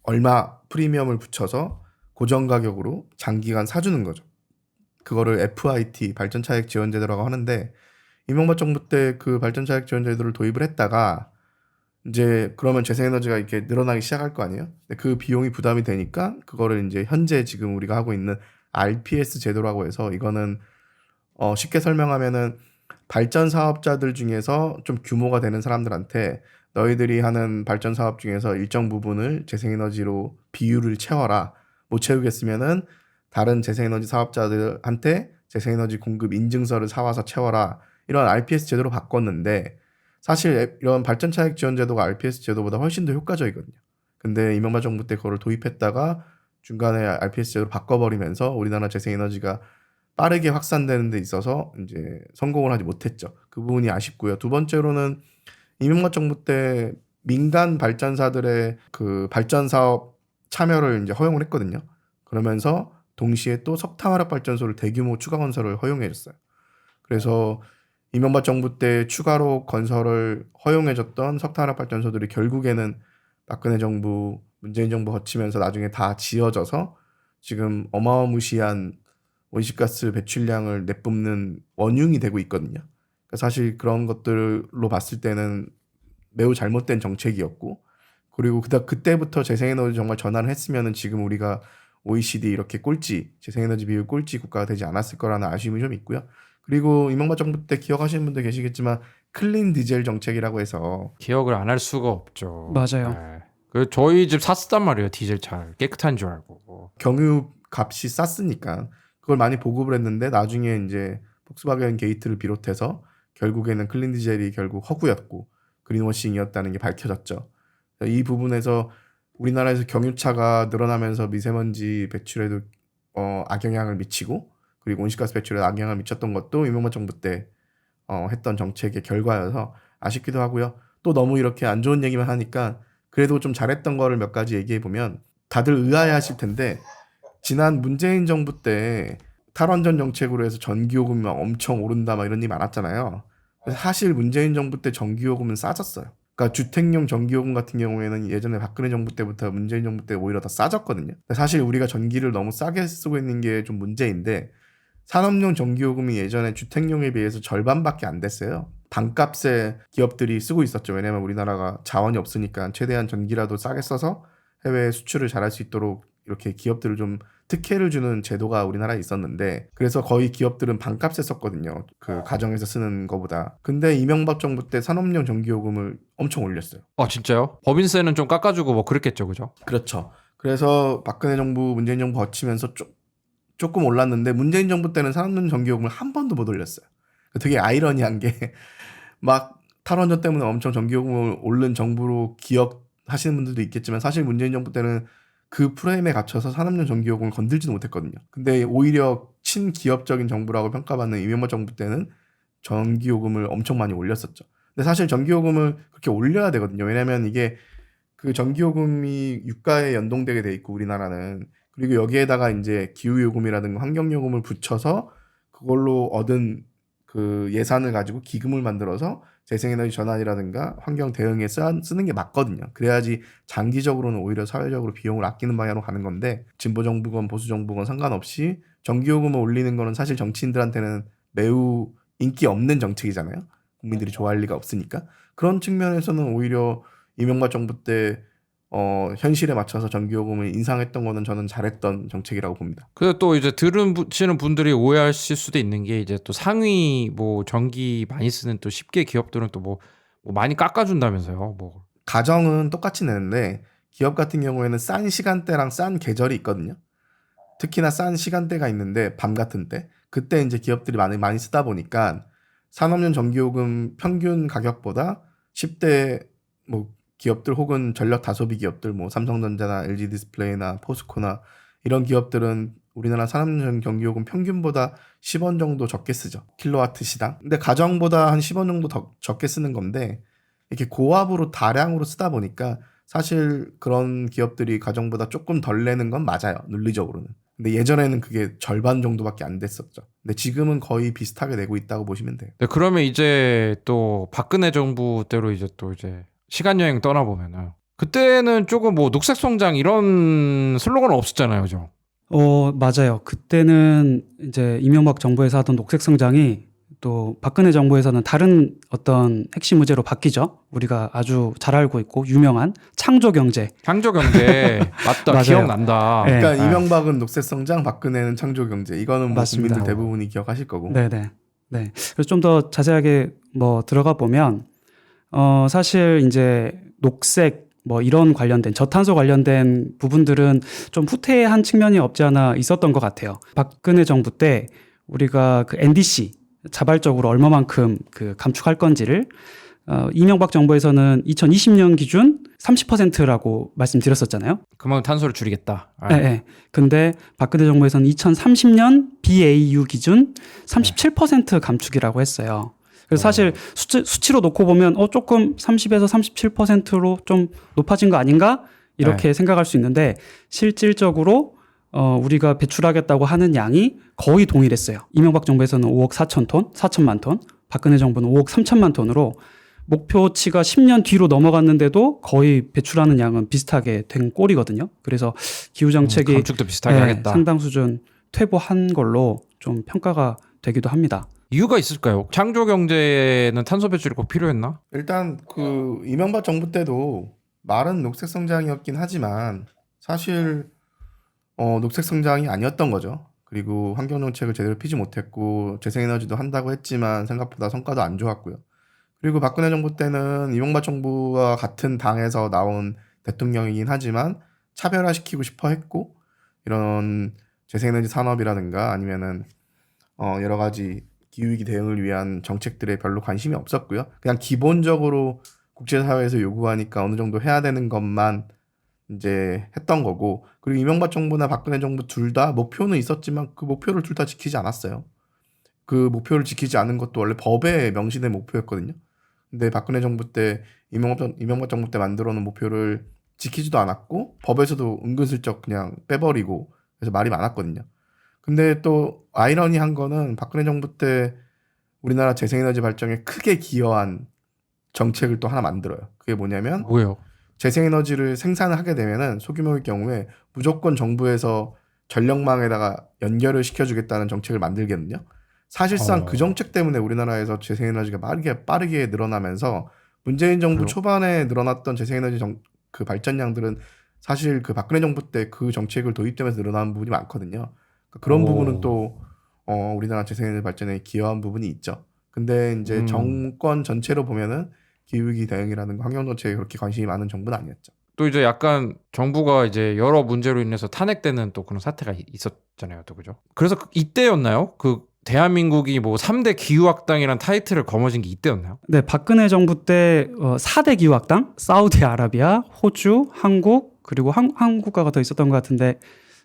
얼마 프리미엄을 붙여서 고정 가격으로 장기간 사주는 거죠. 그거를 FIT 발전 차액 지원 제도라고 하는데 이명박 정부 때 그 발전 차액 지원 제도를 도입을 했다가 이제 그러면 재생에너지가 이렇게 늘어나기 시작할 거 아니에요? 근데 그 비용이 부담이 되니까 그거를 이제 현재 지금 우리가 하고 있는 RPS 제도라고 해서 이거는 쉽게 설명하면은 발전 사업자들 중에서 좀 규모가 되는 사람들한테 너희들이 하는 발전 사업 중에서 일정 부분을 재생에너지로 비율을 채워라. 못 채우겠으면은 다른 재생에너지 사업자들한테 재생에너지 공급 인증서를 사와서 채워라. 이런 RPS 제도로 바꿨는데 사실 이런 발전 차액 지원 제도가 RPS 제도보다 훨씬 더 효과적이거든요. 근데 이명박 정부 때 그거를 도입했다가 중간에 RPS 제도로 바꿔버리면서 우리나라 재생에너지가 빠르게 확산되는 데 있어서 이제 성공을 하지 못했죠. 그 부분이 아쉽고요. 두 번째로는 이명박 정부 때 민간 발전사들의 그 발전 사업 참여를 이제 허용을 했거든요. 그러면서 동시에 또 석탄 화력 발전소를 대규모 추가 건설을 허용해 줬어요. 그래서 이명박 정부 때 추가로 건설을 허용해 줬던 석탄 화력 발전소들이 결국에는 박근혜 정부, 문재인 정부 거치면서 나중에 다 지어져서 지금 어마어마시한 온실가스 배출량을 내뿜는 원흉이 되고 있거든요. 그러니까 사실 그런 것들로 봤을 때는 매우 잘못된 정책이었고, 그리고 그때부터 재생에너지 정말 전환을 했으면은 지금 우리가 OECD 이렇게 꼴찌, 재생에너지 비율 꼴찌 국가가 되지 않았을 거라는 아쉬움이 좀 있고요. 그리고 이명박 정부 때 기억하시는 분들 계시겠지만 클린 디젤 정책이라고 해서 기억을 안 할 수가 없죠. 맞아요. 네. 그 저희 집 샀단 말이에요. 디젤 차 깨끗한 줄 알고. 경유 값이 쌌으니까 그걸 많이 보급을 했는데 나중에 이제 폭스바겐 게이트를 비롯해서 결국에는 클린 디젤이 결국 허구였고 그린워싱이었다는 게 밝혀졌죠. 이 부분에서 우리나라에서 경유차가 늘어나면서 미세먼지 배출에도 악영향을 미치고 그리고 온실가스 배출에 악영향을 미쳤던 것도 이명박 정부 때 했던 정책의 결과여서 아쉽기도 하고요. 또 너무 이렇게 안 좋은 얘기만 하니까 그래도 좀 잘했던 거를 몇 가지 얘기해 보면 다들 의아해하실 텐데 지난 문재인 정부 때 탈원전 정책으로 해서 전기요금이 막 엄청 오른다 막 이런 일이 많았잖아요. 사실 문재인 정부 때 전기요금은 싸졌어요. 그러니까 주택용 전기요금 같은 경우에는 예전에 박근혜 정부 때부터 문재인 정부 때 오히려 더 싸졌거든요. 사실 우리가 전기를 너무 싸게 쓰고 있는 게 좀 문제인데 산업용 전기요금이 예전에 주택용에 비해서 절반밖에 안 됐어요. 반값에 기업들이 쓰고 있었죠. 왜냐하면 우리나라가 자원이 없으니까 최대한 전기라도 싸게 써서 해외 수출을 잘할 수 있도록 이렇게 기업들을 좀 특혜를 주는 제도가 우리나라에 있었는데 그래서 거의 기업들은 반값에 썼거든요. 그 가정에서 쓰는 거보다. 근데 이명박 정부 때 산업용 전기요금을 엄청 올렸어요. 아 진짜요? 법인세는 좀 깎아주고 뭐 그랬겠죠, 그죠? 그렇죠. 그래서 박근혜 정부, 문재인 정부 거치면서 조금 올랐는데 문재인 정부 때는 산업용 전기요금을 한 번도 못 올렸어요. 되게 아이러니한 게 막 탈원전 때문에 엄청 전기요금을 오른 정부로 기억하시는 분들도 있겠지만 사실 문재인 정부 때는 그 프레임에 갇혀서 산업용 전기요금을 건들지도 못했거든요. 근데 오히려 친기업적인 정부라고 평가받는 이명박 정부 때는 전기요금을 엄청 많이 올렸었죠. 근데 사실 전기요금을 그렇게 올려야 되거든요. 왜냐하면 이게 그 전기요금이 유가에 연동되게 돼 있고 우리나라는 그리고 여기에다가 이제 기후요금이라든가 환경요금을 붙여서 그걸로 얻은 그 예산을 가지고 기금을 만들어서 재생에너지 전환이라든가 환경 대응에 쓰는 게 맞거든요. 그래야지 장기적으로는 오히려 사회적으로 비용을 아끼는 방향으로 가는 건데 진보 정부건 보수 정부건 상관없이 전기요금을 올리는 거는 사실 정치인들한테는 매우 인기 없는 정책이잖아요. 국민들이 좋아할 리가 없으니까. 그런 측면에서는 오히려 이명박 정부 때 현실에 맞춰서 전기요금을 인상했던 거는 저는 잘했던 정책이라고 봅니다. 근데 또 이제 들으시는 분들이 오해하실 수도 있는 게 이제 또 상위 뭐 전기 많이 쓰는 또 10개 기업들은 또 뭐 많이 깎아준다면서요. 뭐 가정은 똑같이 내는데 기업 같은 경우에는 싼 시간대랑 싼 계절이 있거든요. 특히나 싼 시간대가 있는데 밤 같은 때 그때 이제 기업들이 많이 쓰다 보니까 산업용 전기요금 평균 가격보다 10대 뭐 기업들 혹은 전력 다소비 기업들 뭐 삼성전자나 LG 디스플레이나 포스코나 이런 기업들은 우리나라 산업용 전기요금 평균보다 10원 정도 적게 쓰죠. 킬로와트 시당. 근데 가정보다 한 10원 정도 더 적게 쓰는 건데 이렇게 고압으로 다량으로 쓰다 보니까 사실 그런 기업들이 가정보다 조금 덜 내는 건 맞아요. 논리적으로는. 근데 예전에는 그게 절반 정도밖에 안 됐었죠. 근데 지금은 거의 비슷하게 내고 있다고 보시면 돼요. 네, 그러면 이제 또 박근혜 정부 때로 이제 또 이제 시간 여행 떠나보면은 그때는 조금 뭐 녹색 성장 이런 슬로건은 없었잖아요, 그죠? 맞아요. 그때는 이제 이명박 정부에서 하던 녹색 성장이 또 박근혜 정부에서는 다른 어떤 핵심 의제로 바뀌죠. 우리가 아주 잘 알고 있고 유명한 창조 경제. 창조 경제 맞다. 맞아요. 기억난다. 네. 그러니까 이명박은 녹색 성장, 박근혜는 창조 경제. 이거는 뭐 맞습니다. 국민들 대부분이 기억하실 거고. 네네. 네. 그래서 좀 더 자세하게 뭐 들어가 보면 사실 이제 녹색 뭐 이런 관련된 저탄소 관련된 부분들은 좀 후퇴한 측면이 없지 않아 있었던 것 같아요. 박근혜 정부 때 우리가 그 NDC 자발적으로 얼마만큼 그 감축할 건지를 이명박 정부에서는 2020년 기준 30%라고 말씀드렸었잖아요. 그만큼 탄소를 줄이겠다. 네, 네. 근데 박근혜 정부에서는 2030년 BAU 기준 37% 감축이라고 했어요. 그래서 사실 수치로 놓고 보면 조금 30에서 37%로 좀 높아진 거 아닌가? 이렇게 생각할 수 있는데 실질적으로 우리가 배출하겠다고 하는 양이 거의 동일했어요. 이명박 정부에서는 5억 4천 톤, 4천만 톤, 박근혜 정부는 5억 3천만 톤으로 목표치가 10년 뒤로 넘어갔는데도 거의 배출하는 양은 비슷하게 된 꼴이거든요. 그래서 기후정책이 감축도 비슷하게 하겠다. 상당 수준 퇴보한 걸로 좀 평가가 되기도 합니다. 이유가 있을까요? 창조 경제는 탄소 배출이 꼭 필요했나? 일단 그 이명박 정부 때도 말은 녹색 성장이었긴 하지만 사실 녹색 성장이 아니었던 거죠. 그리고 환경 정책을 제대로 피지 못했고 재생에너지도 한다고 했지만 생각보다 성과도 안 좋았고요. 그리고 박근혜 정부 때는 이명박 정부와 같은 당에서 나온 대통령이긴 하지만 차별화시키고 싶어 했고 이런 재생에너지 산업이라든가 아니면은 여러 가지 기후위기 대응을 위한 정책들에 별로 관심이 없었고요. 그냥 기본적으로 국제사회에서 요구하니까 어느 정도 해야 되는 것만 이제 했던 거고, 그리고 이명박 정부나 박근혜 정부 둘 다 목표는 있었지만 그 목표를 둘 다 지키지 않았어요. 그 목표를 지키지 않은 것도 원래 법에 명시된 목표였거든요. 근데 박근혜 정부 때 이명박 정부 때 만들어 놓은 목표를 지키지도 않았고 법에서도 은근슬쩍 그냥 빼버리고 그래서 말이 많았거든요. 근데 또 아이러니한 거는 박근혜 정부 때 우리나라 재생에너지 발전에 크게 기여한 정책을 또 하나 만들어요. 그게 뭐냐면 뭐예요? 재생에너지를 생산을 하게 되면은 소규모일 경우에 무조건 정부에서 전력망에다가 연결을 시켜주겠다는 정책을 만들거든요. 사실상 그 정책 때문에 우리나라에서 재생에너지가 빠르게 늘어나면서 문재인 정부 그래요? 초반에 늘어났던 재생에너지 그 발전량들은 사실 그 박근혜 정부 때 그 정책을 도입되면서 늘어난 부분이 많거든요. 그런 부분은 또 우리나라 재생에너지 발전에 기여한 부분이 있죠. 근데 이제 정권 전체로 보면은 기후위기 대응이라는 환경 정책에 그렇게 관심이 많은 정부는 아니었죠. 또 이제 약간 정부가 이제 여러 문제로 인해서 탄핵되는 또 그런 사태가 있었잖아요, 또 그죠? 그래서 이때였나요? 그 대한민국이 뭐 3대 기후학당이란 타이틀을 거머쥔 게 이때였나요? 네, 박근혜 정부 때 4대 기후학당, 사우디아라비아, 호주, 한국, 그리고 한국가가 더 있었던 것 같은데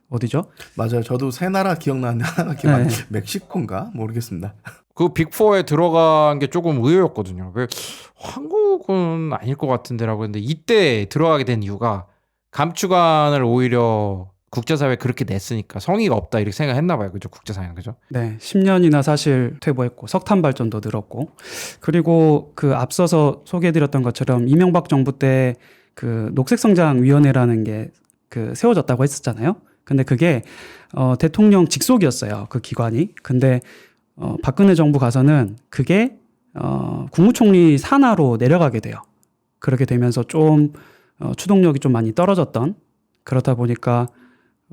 어디죠? 맞아요. 저도 세 나라 기억나는데 하나 기억 네. 멕시코인가? 모르겠습니다. 그 빅4에 들어간 게 조금 의외였거든요. 왜 한국은 아닐 것 같은데라고 했는데 이때 들어가게 된 이유가 감축안을 오히려 국제사회에 그렇게 냈으니까 성의가 없다 이렇게 생각했나 봐요. 그죠? 국제사회는. 그죠? 네, 10년이나 사실 퇴보했고 석탄 발전도 늘었고 그리고 그 앞서서 소개해드렸던 것처럼 이명박 정부 때 그 녹색성장위원회라는 게 그 세워졌다고 했었잖아요. 근데 그게 대통령 직속이었어요. 그 기관이. 근데 박근혜 정부 가서는 그게 국무총리 산하로 내려가게 돼요. 그렇게 되면서 좀 추동력이 좀 많이 떨어졌던, 그렇다 보니까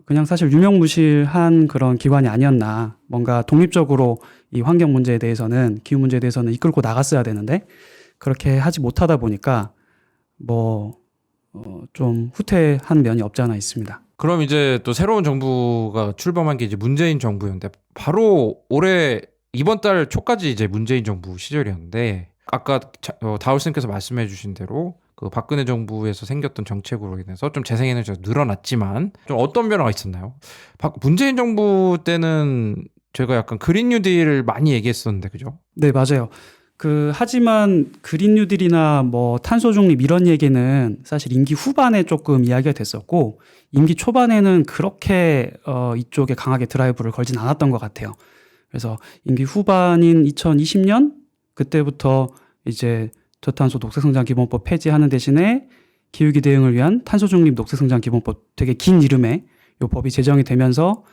그냥 사실 유명무실한 그런 기관이 아니었나. 뭔가 독립적으로 이 환경 문제에 대해서는, 기후 문제에 대해서는 이끌고 나갔어야 되는데 그렇게 하지 못하다 보니까 좀 후퇴한 면이 없지 않아 있습니다. 그럼 이제 또 새로운 정부가 출범한 게 이제 문재인 정부였는데 바로 올해 이번 달 초까지 이제 문재인 정부 시절이었는데 아까 다울쌤께서 말씀해 주신 대로 그 박근혜 정부에서 생겼던 정책으로 인해서 좀 재생에너지가 늘어났지만 좀 어떤 변화가 있었나요? 문재인 정부 때는 제가 약간 그린 뉴딜을 많이 얘기했었는데 그죠? 네, 맞아요. 하지만 그린 뉴딜이나 뭐 탄소 중립 이런 얘기는 사실 임기 후반에 조금 이야기가 됐었고 임기 초반에는 그렇게 이쪽에 강하게 드라이브를 걸진 않았던 것 같아요. 그래서 임기 후반인 2020년 그때부터 이제 저탄소 녹색성장 기본법 폐지하는 대신에 기후위기 대응을 위한 탄소 중립 녹색성장 기본법, 되게 긴 이름의 이 법이 제정이 되면서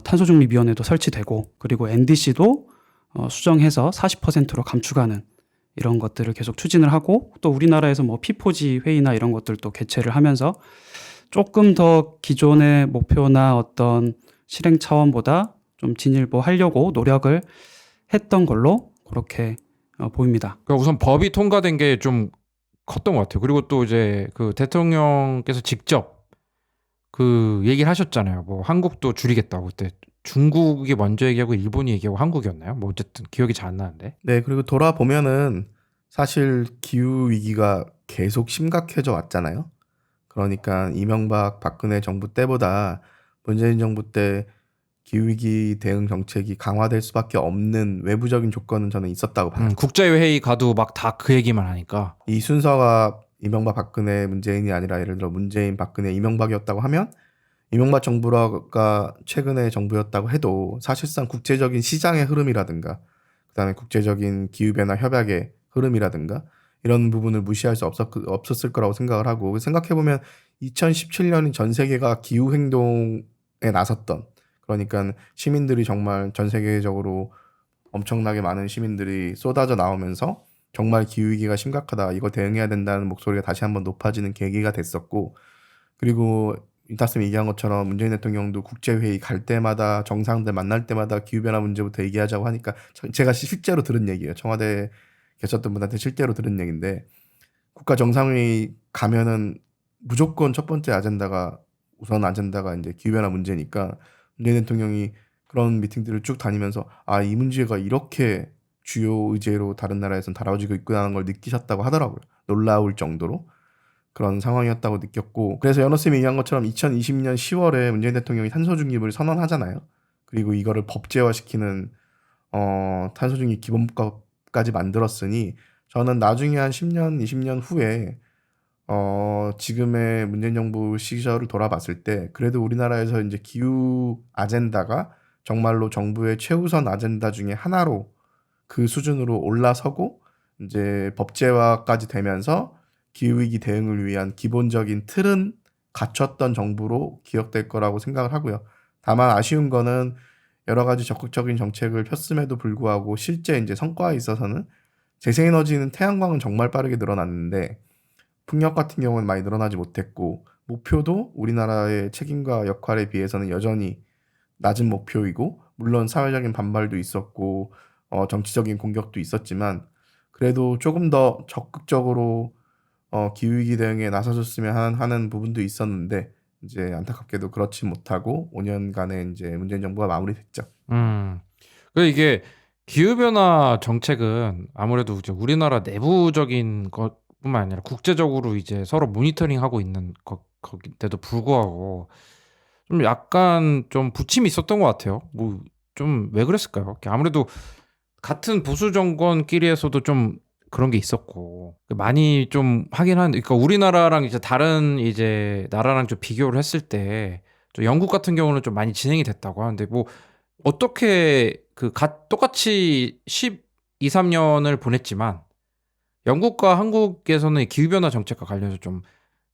탄소 중립 위원회도 설치되고 그리고 NDC도 수정해서 40%로 감축하는 이런 것들을 계속 추진을 하고 또 우리나라에서 뭐 P4G 회의나 이런 것들도 개최를 하면서 조금 더 기존의 목표나 어떤 실행 차원보다 좀 진일보하려고 노력을 했던 걸로 그렇게 보입니다. 그러니까 우선 법이 통과된 게 좀 컸던 것 같아요. 그리고 또 이제 그 대통령께서 직접 그 얘기를 하셨잖아요. 뭐 한국도 줄이겠다고. 그때 중국이 먼저 얘기하고 일본이 얘기하고 한국이었나요? 뭐 어쨌든 기억이 잘 안 나는데. 네, 그리고 돌아보면은 사실 기후 위기가 계속 심각해져 왔잖아요. 그러니까 이명박 박근혜 정부 때보다 문재인 정부 때 기후위기 대응 정책이 강화될 수밖에 없는 외부적인 조건은 저는 있었다고 봐요. 국제회의 가도 막 다 그 얘기만 하니까. 이 순서가 이명박 박근혜 문재인이 아니라 예를 들어 문재인 박근혜 이명박이었다고 하면 이명박 정부가 최근의 정부였다고 해도 사실상 국제적인 시장의 흐름이라든가 그다음에 국제적인 기후변화 협약의 흐름이라든가 이런 부분을 무시할 수 없었을 거라고 생각을 하고 생각해보면 2017년이 전 세계가 기후행동에 나섰던 그러니까 시민들이 정말 전 세계적으로 엄청나게 많은 시민들이 쏟아져 나오면서 정말 기후위기가 심각하다 이거 대응해야 된다는 목소리가 다시 한번 높아지는 계기가 됐었고 그리고 인타쌤이 얘기한 것처럼 문재인 대통령도 국제회의 갈 때마다 정상들 만날 때마다 기후변화 문제부터 얘기하자고 하니까 제가 실제로 들은 얘기예요. 청와대에 계셨던 분한테 실제로 들은 얘기인데 국가 정상회의 가면은 무조건 첫 번째 우선 아젠다가 이제 기후변화 문제니까 문재인 대통령이 그런 미팅들을 쭉 다니면서 이 문제가 이렇게 주요 의제로 다른 나라에서는 다뤄지고 있구나 하는 걸 느끼셨다고 하더라고요. 놀라울 정도로 그런 상황이었다고 느꼈고 그래서 연호쌤이 얘기한 것처럼 2020년 10월에 문재인 대통령이 탄소중립을 선언하잖아요. 그리고 이거를 법제화시키는 탄소중립 기본법까지 만들었으니 저는 나중에 한 10년, 20년 후에 지금의 문재인 정부 시절을 돌아봤을 때 그래도 우리나라에서 이제 기후 아젠다가 정말로 정부의 최우선 아젠다 중에 하나로 그 수준으로 올라서고 이제 법제화까지 되면서 기후위기 대응을 위한 기본적인 틀은 갖췄던 정부로 기억될 거라고 생각을 하고요. 다만 아쉬운 거는 여러 가지 적극적인 정책을 폈음에도 불구하고 실제 이제 성과에 있어서는 재생에너지는 태양광은 정말 빠르게 늘어났는데 풍력 같은 경우는 많이 늘어나지 못했고 목표도 우리나라의 책임과 역할에 비해서는 여전히 낮은 목표이고 물론 사회적인 반발도 있었고 정치적인 공격도 있었지만 그래도 조금 더 적극적으로 기후위기 대응에 나서줬으면 하는 부분도 있었는데 이제 안타깝게도 그렇지 못하고 5년간의 이제 문재인 정부가 마무리됐죠. 이게 기후변화 정책은 아무래도 이제 우리나라 내부적인 것뿐만 아니라 국제적으로 이제 서로 모니터링하고 있는 거긴데도 불구하고 좀 약간 좀 부침이 있었던 것 같아요. 뭐 좀 왜 그랬을까요? 아무래도 같은 보수 정권끼리에서도 좀 그런 게 있었고 많이 좀 하긴 하는데 그러니까 우리나라랑 이제 다른 이제 나라랑 좀 비교를 했을 때 좀 영국 같은 경우는 좀 많이 진행이 됐다고 하는데 뭐 어떻게 똑같이 12-13년을 보냈지만 영국과 한국에서는 기후변화 정책과 관련해서 좀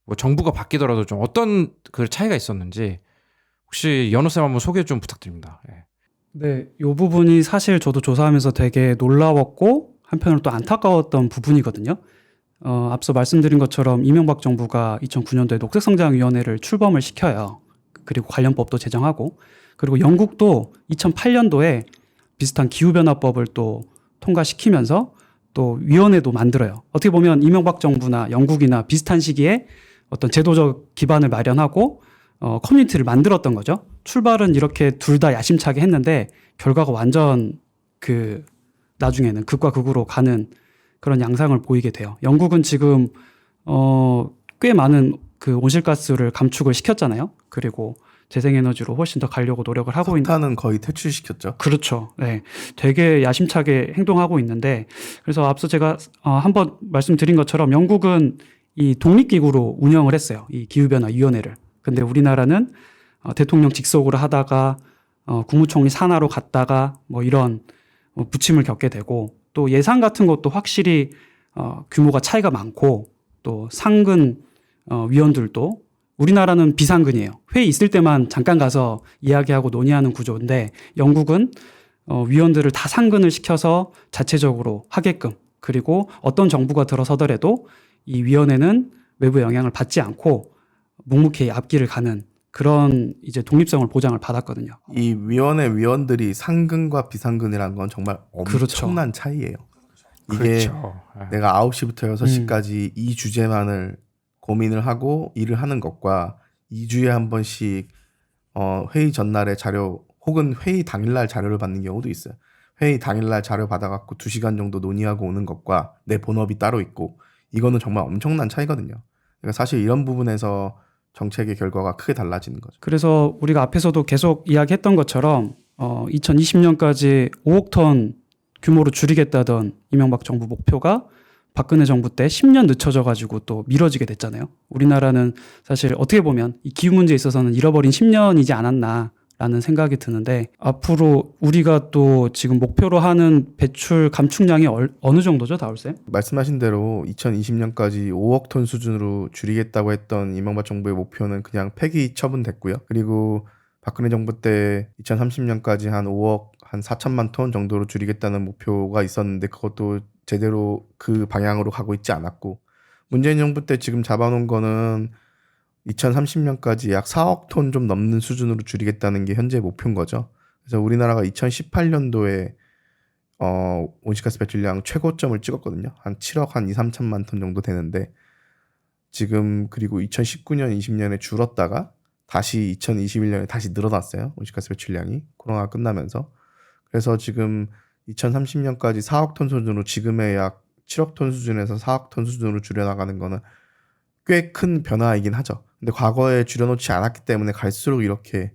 뭐 정부가 바뀌더라도 좀 어떤 그 차이가 있었는지 혹시 연호쌤 한번 소개 좀 부탁드립니다. 예. 네, 이 부분이 사실 저도 조사하면서 되게 놀라웠고 한편으로 또 안타까웠던 부분이거든요. 앞서 말씀드린 것처럼 이명박 정부가 2009년도에 녹색성장위원회를 출범을 시켜요. 그리고 관련법도 제정하고 그리고 영국도 2008년도에 비슷한 기후변화법을 또 통과시키면서 또 위원회도 만들어요. 어떻게 보면 이명박 정부나 영국이나 비슷한 시기에 어떤 제도적 기반을 마련하고 커뮤니티를 만들었던 거죠. 출발은 이렇게 둘 다 야심차게 했는데 결과가 완전 그 나중에는 극과 극으로 가는 그런 양상을 보이게 돼요. 영국은 지금 꽤 많은 그 온실가스를 감축을 시켰잖아요. 그리고 재생에너지로 훨씬 더 가려고 노력을 하고 있는. 석탄은 거의 퇴출시켰죠. 그렇죠. 네, 되게 야심차게 행동하고 있는데 그래서 앞서 제가 한번 말씀드린 것처럼 영국은 이 독립기구로 운영을 했어요. 이 기후변화위원회를. 근데 우리나라는 대통령 직속으로 하다가 국무총리 산하로 갔다가 뭐 이런 부침을 겪게 되고 또 예산 같은 것도 확실히 규모가 차이가 많고 또 상근 위원들도 우리나라는 비상근이에요. 회의 있을 때만 잠깐 가서 이야기하고 논의하는 구조인데 영국은 위원들을 다 상근을 시켜서 자체적으로 하게끔 그리고 어떤 정부가 들어서더라도 이 위원회는 외부 영향을 받지 않고 묵묵히 앞길을 가는 그런 이제 독립성을 보장을 받았거든요. 이 위원회 위원들이 상근과 비상근이라는 건 정말 엄청난 그렇죠. 차이예요. 이게 그렇죠. 내가 9시부터 6시까지 이 주제만을 고민을 하고 일을 하는 것과 2주에 한 번씩 회의 전날에 자료 혹은 회의 당일날 자료를 받는 경우도 있어요. 회의 당일날 자료 받아갖고 2시간 정도 논의하고 오는 것과 내 본업이 따로 있고 이거는 정말 엄청난 차이거든요. 그러니까 사실 이런 부분에서 정책의 결과가 크게 달라지는 거죠. 그래서 우리가 앞에서도 계속 이야기했던 것처럼 2020년까지 5억 톤 규모로 줄이겠다던 이명박 정부 목표가 박근혜 정부 때 10년 늦춰져 가지고 또 미뤄지게 됐잖아요. 우리나라는 사실 어떻게 보면 이 기후 문제에 있어서는 잃어버린 10년이지 않았나라는 생각이 드는데 앞으로 우리가 또 지금 목표로 하는 배출 감축량이 어느 정도죠, 다울쌤? 말씀하신 대로 2020년까지 5억 톤 수준으로 줄이겠다고 했던 이명박 정부의 목표는 그냥 폐기 처분됐고요. 그리고 박근혜 정부 때 2030년까지 한 5억 한 4천만 톤 정도로 줄이겠다는 목표가 있었는데 그것도 제대로 그 방향으로 가고 있지 않았고 문재인 정부 때 지금 잡아놓은 거는 2030년까지 약 4억 톤 좀 넘는 수준으로 줄이겠다는 게 현재 목표인 거죠. 그래서 우리나라가 2018년도에 온실가스 배출량 최고점을 찍었거든요. 한 7억 한 2, 3천만 톤 정도 되는데 지금 그리고 2019년, 20년에 줄었다가 다시 2021년에 다시 늘어났어요. 온실가스 배출량이 코로나가 끝나면서. 그래서 지금 2030년까지 4억 톤 수준으로 지금의 약 7억 톤 수준에서 4억 톤 수준으로 줄여나가는 거는 꽤 큰 변화이긴 하죠. 근데 과거에 줄여놓지 않았기 때문에 갈수록 이렇게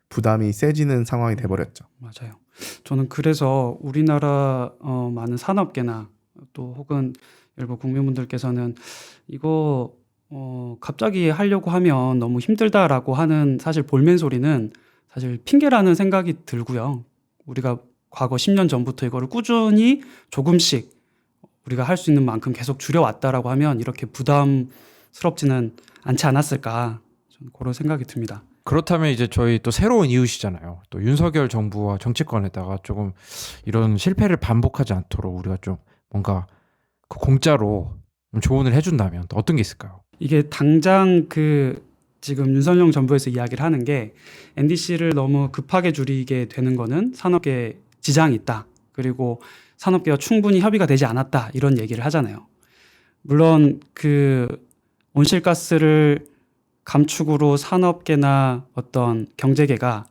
부담이 세지는 상황이 돼버렸죠. 맞아요. 저는 그래서 우리나라 많은 산업계나 또 혹은 일부 국민분들께서는 이거 갑자기 하려고 하면 너무 힘들다라고 하는 사실 볼멘 소리는 사실 핑계라는 생각이 들고요. 우리가 과거 10년 전부터 이거를 꾸준히 조금씩 우리가 할 수 있는 만큼 계속 줄여왔다라고 하면 이렇게 부담스럽지는 않지 않았을까 저는 그런 생각이 듭니다. 그렇다면 이제 저희 또 새로운 이웃이잖아요. 또 윤석열 정부와 정치권에다가 조금 이런 실패를 반복하지 않도록 우리가 좀 뭔가 그 공짜로 좀 조언을 해준다면 또 어떤 게 있을까요? 이게 당장 그 지금 윤석열 정부에서 이야기를 하는 게 NDC를 너무 급하게 줄이게 되는 거는 산업계에 지장이 있다. 그리고 산업계와 충분히 협의가 되지 않았다. 이런 얘기를 하잖아요. 물론 그 온실가스를 감축으로 산업계나 어떤 경제계가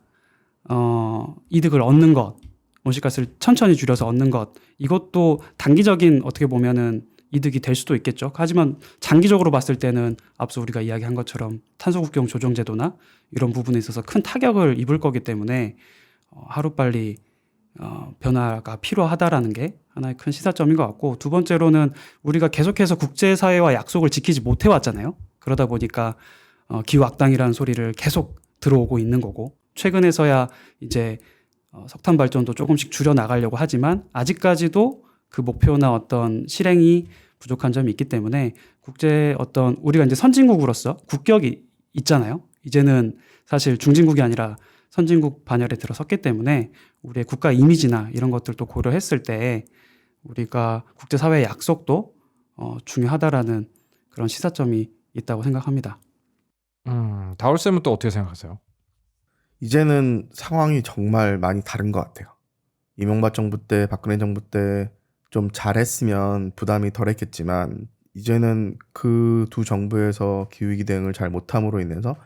이득을 얻는 것, 온실가스를 천천히 줄여서 얻는 것, 이것도 단기적인 어떻게 보면은 이득이 될 수도 있겠죠. 하지만 장기적으로 봤을 때는 앞서 우리가 이야기한 것처럼 탄소국경 조정제도나 이런 부분에 있어서 큰 타격을 입을 거기 때문에 하루빨리 변화가 필요하다라는 게 하나의 큰 시사점인 것 같고 두 번째로는 우리가 계속해서 국제사회와 약속을 지키지 못해왔잖아요. 그러다 보니까 기후악당이라는 소리를 계속 들어오고 있는 거고 최근에서야 이제 석탄 발전도 조금씩 줄여 나가려고 하지만 아직까지도 그 목표나 어떤 실행이 부족한 점이 있기 때문에 국제 어떤 우리가 이제 선진국으로서 국격이 있잖아요. 이제는 사실 중진국이 아니라 선진국 반열에 들어섰기 때문에 우리의 국가 이미지나 이런 것들도 고려했을 때 우리가 국제사회의 약속도 중요하다라는 그런 시사점이 있다고 생각합니다. 다울쌤은 또 어떻게 생각하세요? 이제는 상황이 정말 많이 다른 것 같아요. 이명박 정부 때, 박근혜 정부 때 좀 잘했으면 부담이 덜했겠지만 이제는 그 두 정부에서 기후위기 대응을 잘 못함으로 인해서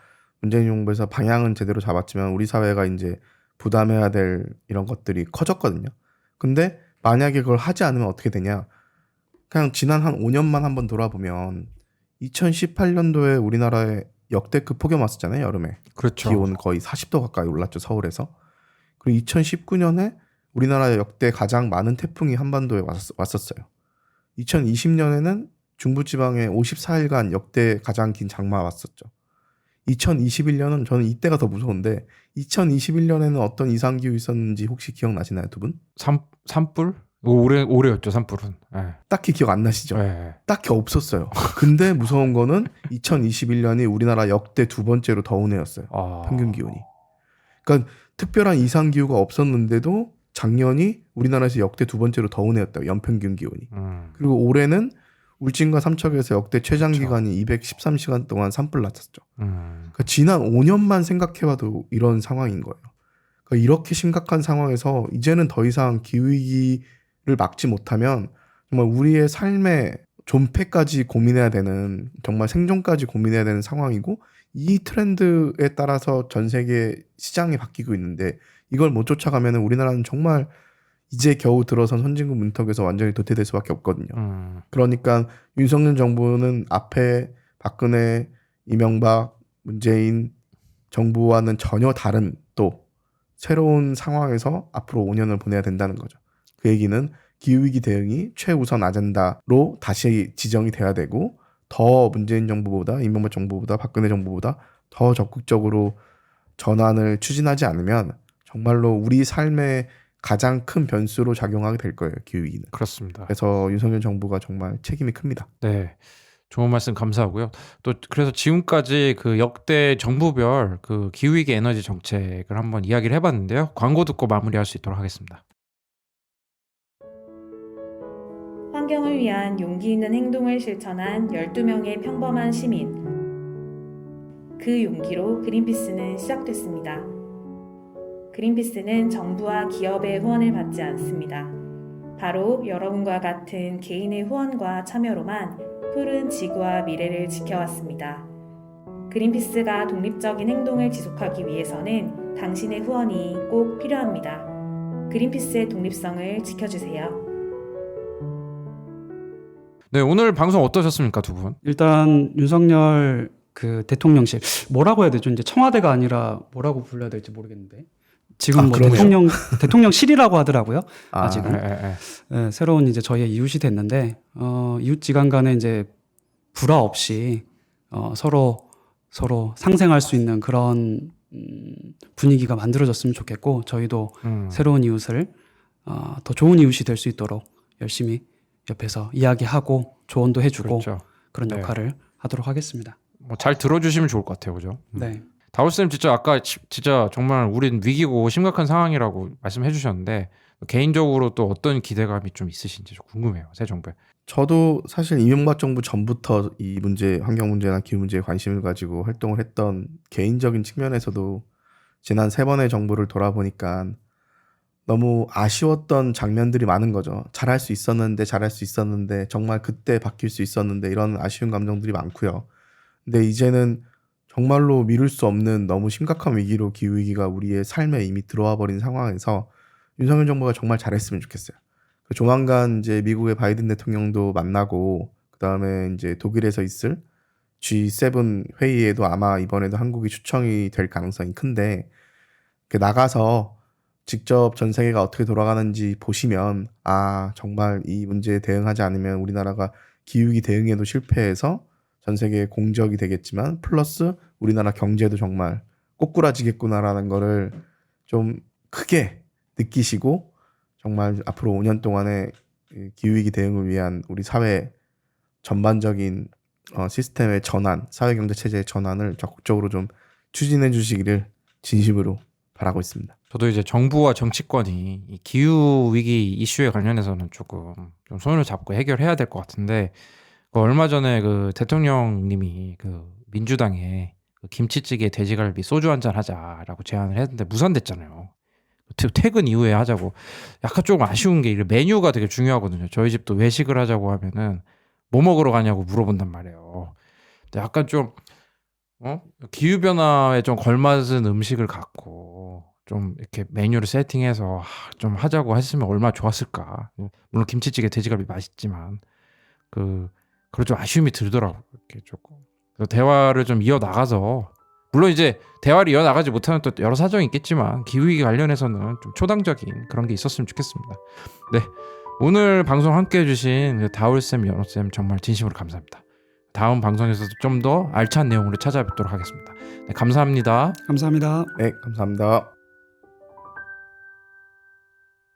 문재인 정부에서 방향은 제대로 잡았지만 우리 사회가 이제 부담해야 될 이런 것들이 커졌거든요. 근데 만약에 그걸 하지 않으면 어떻게 되냐? 그냥 지난 한 5년만 한번 돌아보면 2018년도에 우리나라에 역대급 폭염 왔었잖아요. 여름에. 그렇죠. 기온 거의 40도 가까이 올랐죠. 서울에서. 그리고 2019년에 우리나라 역대 가장 많은 태풍이 한반도에 왔었어요. 2020년에는 중부지방에 54일간 역대 가장 긴 장마 왔었죠. 2021년은 저는 이때가 더 무서운데 2021년에는 어떤 이상기후 있었는지 혹시 기억나시나요, 두 분? 산불? 올해였죠, 산불은. 예. 딱히 기억 안 나시죠? 예. 딱히 없었어요. 근데 무서운 거는 2021년이 우리나라 역대 두 번째로 더운 해였어요. 아. 평균 기온이. 그러니까 특별한 이상기후가 없었는데도 작년이 우리나라에서 역대 두 번째로 더운 해였다고, 연평균 기온이. 그리고 올해는 울진과 삼척에서 역대 최장 그렇죠. 기간이 213시간 동안 산불 났었죠. 음. 지난 5년만 생각해봐도 이런 상황인 거예요. 그러니까 이렇게 심각한 상황에서 이제는 더 이상 기후위기를 막지 못하면 정말 우리의 삶의 존폐까지 고민해야 되는, 정말 생존까지 고민해야 되는 상황이고, 이 트렌드에 따라서 전 세계 시장이 바뀌고 있는데 이걸 못 쫓아가면 우리나라는 정말 이제 겨우 들어선 선진국 문턱에서 완전히 도태될 수밖에 없거든요. 그러니까 윤석열 정부는 앞에 박근혜, 이명박, 문재인 정부와는 전혀 다른 또 새로운 상황에서 앞으로 5년을 보내야 된다는 거죠. 그 얘기는 기후위기 대응이 최우선 아젠다로 다시 지정이 돼야 되고, 더 문재인 정부보다, 이명박 정부보다, 박근혜 정부보다 더 적극적으로 전환을 추진하지 않으면 정말로 우리 삶의 가장 큰 변수로 작용하게 될 거예요, 기후위기는. 그렇습니다. 그래서 윤석열 정부가 정말 책임이 큽니다. 네. 좋은 말씀 감사하고요. 또 그래서 지금까지 그 역대 정부별 그 기후위기 에너지 정책을 한번 이야기를 해봤는데요. 광고 듣고 마무리할 수 있도록 하겠습니다. 환경을 위한 용기 있는 행동을 실천한 12명의 평범한 시민. 그 용기로 그린피스는 시작됐습니다. 그린피스는 정부와 기업의 후원을 받지 않습니다. 바로 여러분과 같은 개인의 후원과 참여로만 푸른 지구와 미래를 지켜왔습니다. 그린피스가 독립적인 행동을 지속하기 위해서는 당신의 후원이 꼭 필요합니다. 그린피스의 독립성을 지켜주세요. 네, 오늘 방송 어떠셨습니까, 두 분? 일단 윤석열 그 대통령실 뭐라고 해야 되죠? 이제 청와대가 아니라 뭐라고 불러야 될지 모르겠는데 지금 뭐 그러네요. 대통령실이라고 하더라고요. 아직은. 예. 네, 새로운 이제 저희의 이웃이 됐는데 이웃지간 간에 이제 불화 없이 서로 상생할 수 있는 그런 분위기가 만들어졌으면 좋겠고, 저희도 새로운 이웃을 더 좋은 이웃이 될 수 있도록 열심히 옆에서 이야기하고 조언도 해주고 그렇죠. 그런 네. 역할을 하도록 하겠습니다. 뭐 잘 들어주시면 좋을 것 같아요, 그죠? 네. 다울쌤 진짜 아까 진짜 정말 우린 위기고 심각한 상황이라고 말씀해 주셨는데 개인적으로 또 어떤 기대감이 좀 있으신지 좀 궁금해요, 새 정부에. 저도 사실 이명박 정부 전부터 이 문제, 환경 문제나 기후 문제에 관심을 가지고 활동을 했던 개인적인 측면에서도 지난 3번의 정부를 돌아보니까 너무 아쉬웠던 장면들이 많은 거죠. 잘할 수 있었는데 정말 그때 바뀔 수 있었는데 이런 아쉬운 감정들이 많고요. 근데 이제는 정말로 미룰 수 없는 너무 심각한 위기로 기후위기가 우리의 삶에 이미 들어와 버린 상황에서 윤석열 정부가 정말 잘했으면 좋겠어요. 조만간 이제 미국의 바이든 대통령도 만나고, 그 다음에 이제 독일에서 있을 G7 회의에도 아마 이번에도 한국이 초청이 될 가능성이 큰데, 나가서 직접 전 세계가 어떻게 돌아가는지 보시면, 아, 정말 이 문제에 대응하지 않으면 우리나라가 기후위기 대응에도 실패해서 전 세계의 공적이 되겠지만 플러스 우리나라 경제도 정말 꼬꾸라지겠구나라는 거를 좀 크게 느끼시고, 정말 앞으로 5년 동안의 기후위기 대응을 위한 우리 사회 전반적인 시스템의 전환, 사회경제체제의 전환을 적극적으로 좀 추진해 주시기를 진심으로 바라고 있습니다. 저도 이제 정부와 정치권이 이 기후 위기 이슈에 관련해서는 조금 좀 손을 잡고 해결해야 될 것 같은데, 그 얼마 전에 그 대통령님이 그 민주당에 그 김치찌개 돼지갈비 소주 한잔 하자라고 제안을 했는데 무산됐잖아요. 퇴근 이후에 하자고. 약간 조금 아쉬운 게 이게 메뉴가 되게 중요하거든요. 저희 집도 외식을 하자고 하면은 뭐 먹으러 가냐고 물어본단 말이에요. 근데 약간 좀 기후 변화에 좀 걸맞은 음식을 갖고 좀 이렇게 메뉴를 세팅해서 좀 하자고 했으면 얼마나 좋았을까. 물론 김치찌개, 돼지갈비 맛있지만 그런 좀 아쉬움이 들더라고. 이렇게 조금. 그래서 대화를 좀 이어 나가서 물론 이제 대화를 이어 나가지 못하는 또 여러 사정이 있겠지만 기후위기 관련해서는 좀 초당적인 그런 게 있었으면 좋겠습니다. 네, 오늘 방송 함께해 주신 다울쌤, 연호쌤 정말 진심으로 감사합니다. 다음 방송에서도 좀 더 알찬 내용으로 찾아뵙도록 하겠습니다. 네, 감사합니다. 감사합니다. 네, 감사합니다.